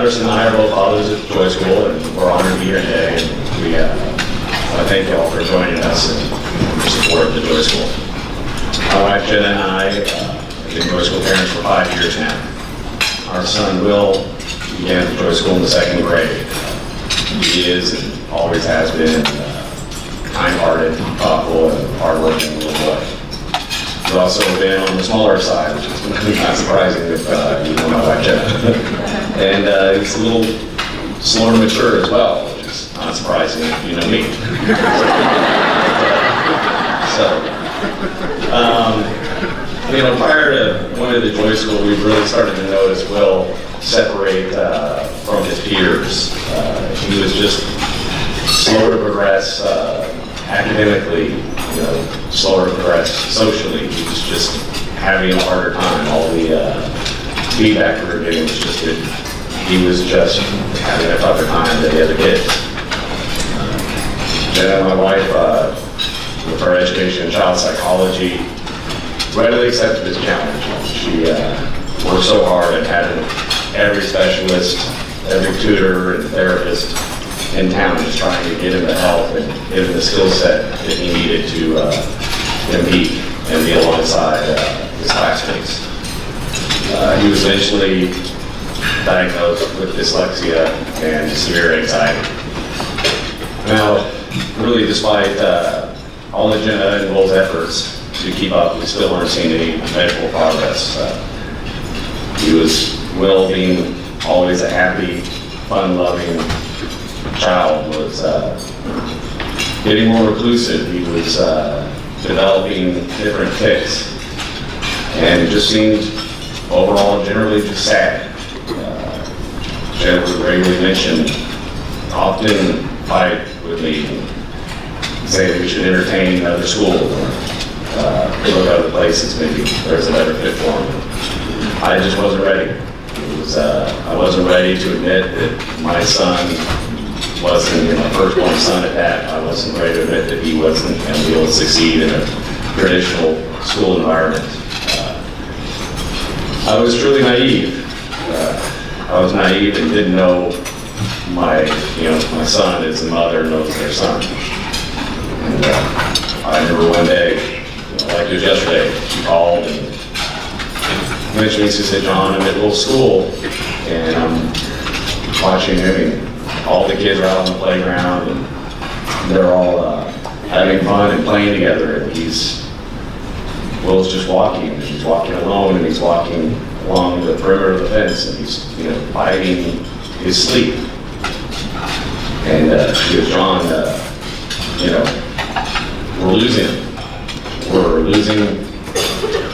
Utterson and I are both fathers at Joy School, and we're honored to be here today. And we I thank you all for joining us and your support of the Joy School. My wife Jenna and I have been Joy School parents for 5 years now. Our son Will began at Joy School in the 2nd grade. He is and always has been kind-hearted, thoughtful, and hardworking little boy. He's also been on the smaller side, which is not surprising if you know my wife Jenna. And he's a little slower and mature as well, which is not surprising if you know me. Prior to going to the Joy School, we really started to notice Will separate from his peers. He was just slower to progress academically, slower to progress socially. He was just having a harder time. All the feedback we were getting was just that he was just having a tougher time than the other kids. Jenna, my wife, with her education in child psychology, readily accepted this challenge. She worked so hard at having every specialist, every tutor and therapist in town just trying to get him the help and give him the skill set that he needed to compete and be alongside his classmates. He was eventually diagnosed with dyslexia and severe anxiety. Now, really, despite all of Jenna and Will's efforts to keep up, we still aren't seeing any measurable progress. Will, being always a happy, fun-loving child, was getting more reclusive. He was developing different tics, and it just seemed overall generally just sad. Jenna would regularly mention, often fight with me and say that we should entertain another school or look at other places, maybe there's a better fit for him. I just wasn't ready. I wasn't ready to admit that my son wasn't, my firstborn son at that, I wasn't ready to admit that he wasn't going to be able to succeed in a traditional school environment. I was truly naive. I was naive and didn't know my son, as the mother knows their son. And I remember one day, like it was yesterday, she called and mentioned me. She said, "John, I'm at a little school and I'm watching him, and all the kids are out on the playground and they're all having fun and playing together, and Will's just walking, and he's walking alone, and he's walking along the perimeter of the fence, and he's fighting his sleep." And she goes, "John, we're losing him. We're losing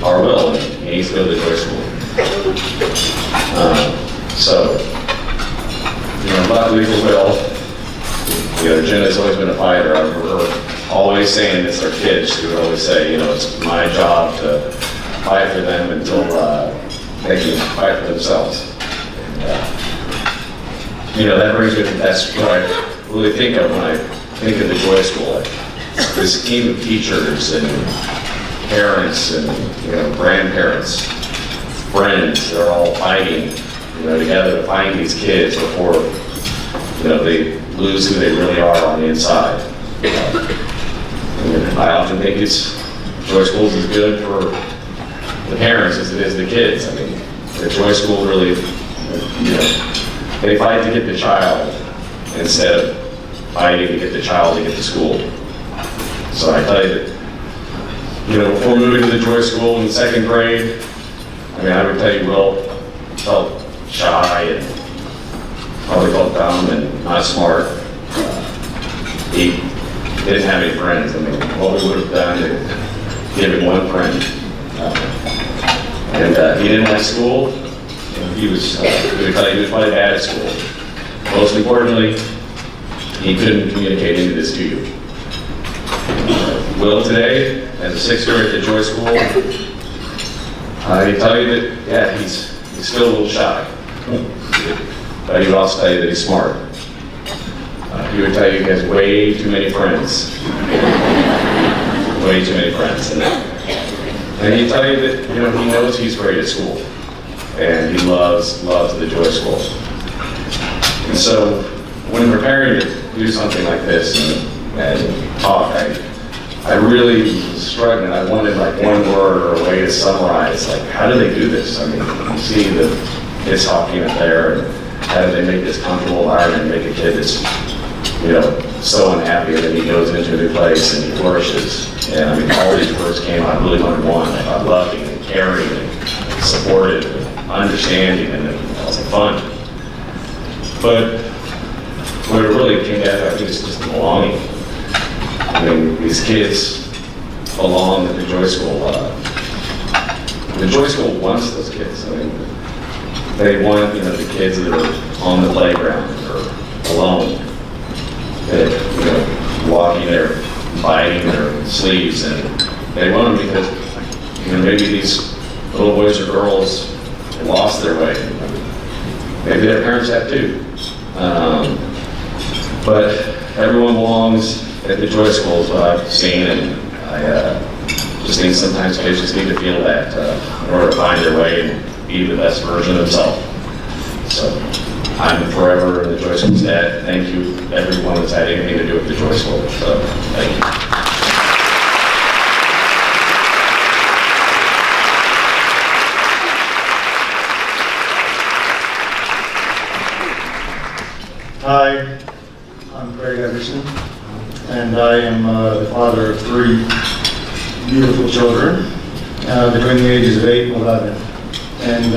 our Will, and he needs to go to the Joy School." Luckily for Will, Jenna's always been a fighter. I remember her always saying this to her kids. She would always say, it's my job to fight for them until they can fight for themselves. And, that brings me to that's what I really think of when I think of the Joy School. This team of teachers and parents and grandparents, friends, they're all fighting together to find these kids before they lose who they really are on the inside. I often think Joy School is as good for the parents as it is the kids. I mean, the Joy School really, they fight to get the child instead of fighting to get the child to get to school. So I tell you that, before moving to the Joy School in the 2nd grade, I would tell you Will felt shy and probably felt dumb and not smart. He didn't have any friends. What we would have done is give him one friend. And he didn't like school. He would tell you he was probably bad at school. Most importantly, he couldn't communicate any of this to you. Will today, as a 6th grader at the Joy School, I tell you that, he's still a little shy. But he would also tell you that he's smart. He would tell you he has way too many friends. Way too many friends. And he'd tell you that, he knows he's great at school. And he loves the Joy School. And so when preparing to do something like this and talk, I really was struggling. I wanted like one word or a way to summarize, like, how do they do this? I mean, you see the kids talking up there, and how do they make this comfortable environment and make a kid that's, you know, so unhappy, and then he goes into a new place and he flourishes. And I mean, all these words came out. I really wanted one, about loving and caring and supportive and understanding, and I was like, fun. But what it really came down to, I think, is just the belonging. I mean, these kids belong at the Joy School. The Joy School wants those kids. I mean, they want, you know, the kids that are on the playground or alone, that, you know, walking there, biting their sleeves, and they want them because, you know, maybe these little boys or girls lost their way. Maybe their parents have too. But everyone belongs at the Joy School is what I've seen, and I just think sometimes kids just need to feel that in order to find their way and be the best version of themselves. So I'm forever in the Joy School's dad. Thank you, everyone that's had anything to do with the Joy School. So thank you. Hi, I'm Craig Utterson, and I am the father of 3 beautiful children between the ages of 8 and 11. And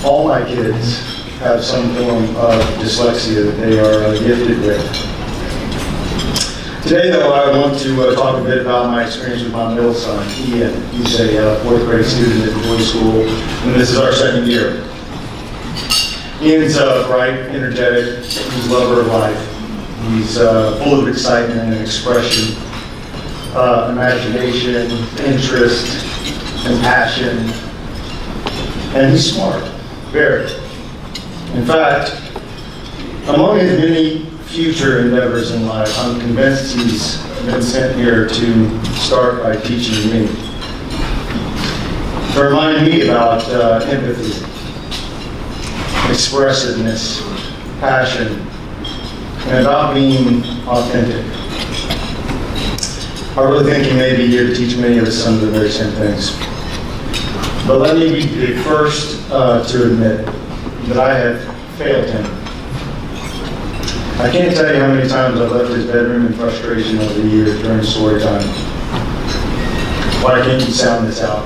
all my kids have some form of dyslexia that they are gifted with. Today, though, I want to talk a bit about my experience with my middle son, Ian. He's a 4th grade student at the Joy School, and this is our 2nd year. Ian's bright, energetic, he's a lover of life. He's full of excitement and expression, imagination, interest, and passion. And he's smart, very. In fact, among his many future endeavors in life, I'm convinced he's been sent here to start by teaching me. To remind me about empathy, expressiveness, passion, and about being authentic. I really think he may be here to teach many of us some of the very same things. But let me be the first to admit that I have failed him. I can't tell you how many times I've left his bedroom in frustration over the years during story time. Why can't you sound this out?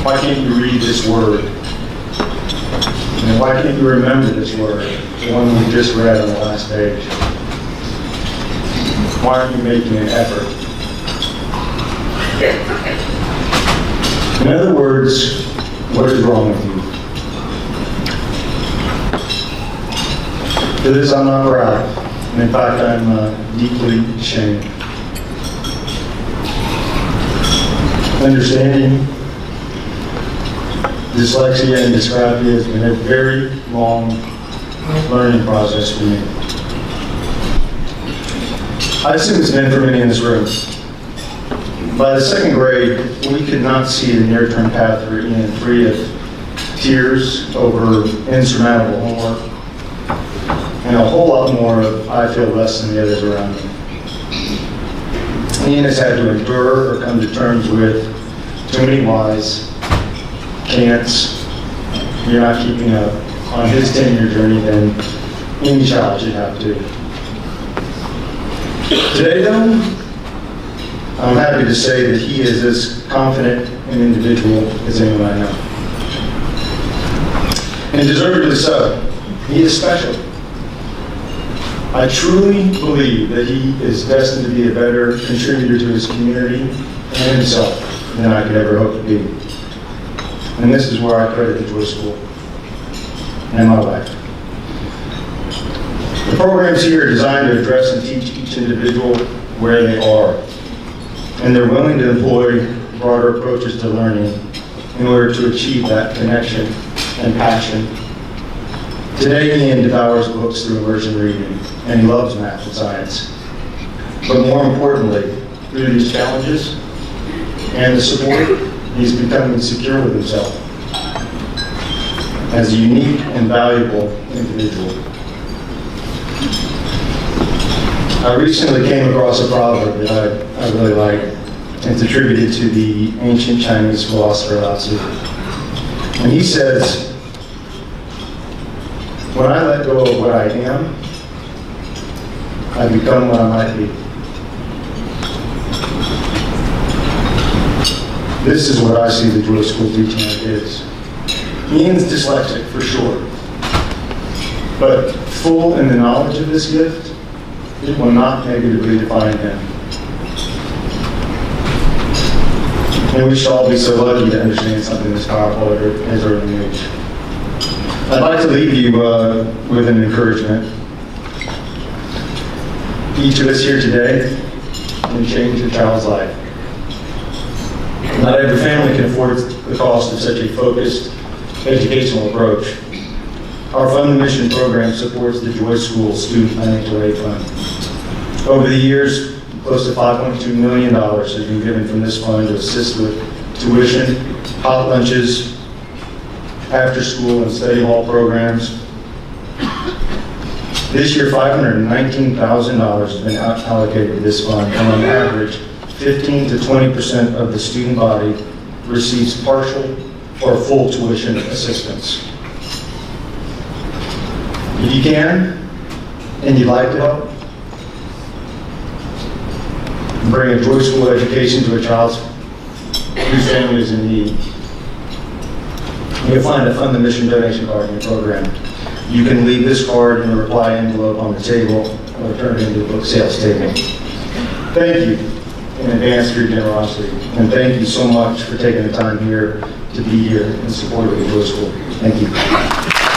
Why can't you read this word? And why can't you remember this word, the one we just read on the last page? Why aren't you making an effort? In other words, what is wrong with you? For this, I'm not proud. And in fact, I'm deeply ashamed. Understanding dyslexia and dysgraphia has been a very long learning process for me. I assume it's been for many in this room. By the 2nd grade, we could not see the near-term path for Ian free of tears over insurmountable homework, and a whole lot more of I feel less than the others around me. Ian has had to endure or come to terms with too many whys, can'ts, you're not keeping up on his 10-year journey, then any child should have to. Today, though, I'm happy to say that he is as confident an individual as anyone I know. And deservedly so. He is special. I truly believe that he is destined to be a better contributor to his community and himself than I could ever hope to be. And this is where I credit the Joy School and my wife. The programs here are designed to address and teach each individual where they are. And they're willing to employ broader approaches to learning in order to achieve that connection and passion. Today, Ian devours books through immersion reading, and he loves math and science. But more importantly, through these challenges and the support, he's becoming secure with himself. as a unique and valuable individual. I recently came across a proverb that I really like. It's attributed to the ancient Chinese philosopher Lao Tzu. And he says, "When I let go of what I am, I become what I might be." This is what I see the Joy School teaching our kids. Ian's dyslexic, for sure. But full in the knowledge of this gift, it will not negatively define him. And we should all be so lucky to understand something this powerful at his early age. I'd like to leave you with an encouragement. Each of us here today can change a child's life. Not every family can afford the cost of such a focused educational approach. Our Fund the Mission program supports the Joy School Student Financial Aid Fund. Over the years, close to $5.2 million has been given from this fund to assist with tuition, hot lunches, after-school and study hall programs. This year, $519,000 has been allocated to this fund, and on average, 15 to 20% of the student body receives partial or full tuition assistance. If you can, and you'd like to help, bring a Joy School education to a child whose family is in need. You'll find a Fund the Mission donation card in your program. You can leave this card in the reply envelope on the table or turn it into a book sales table. Thank you in advance for your generosity, and thank you so much for taking the time here to be here in support of the Joy School. Thank you.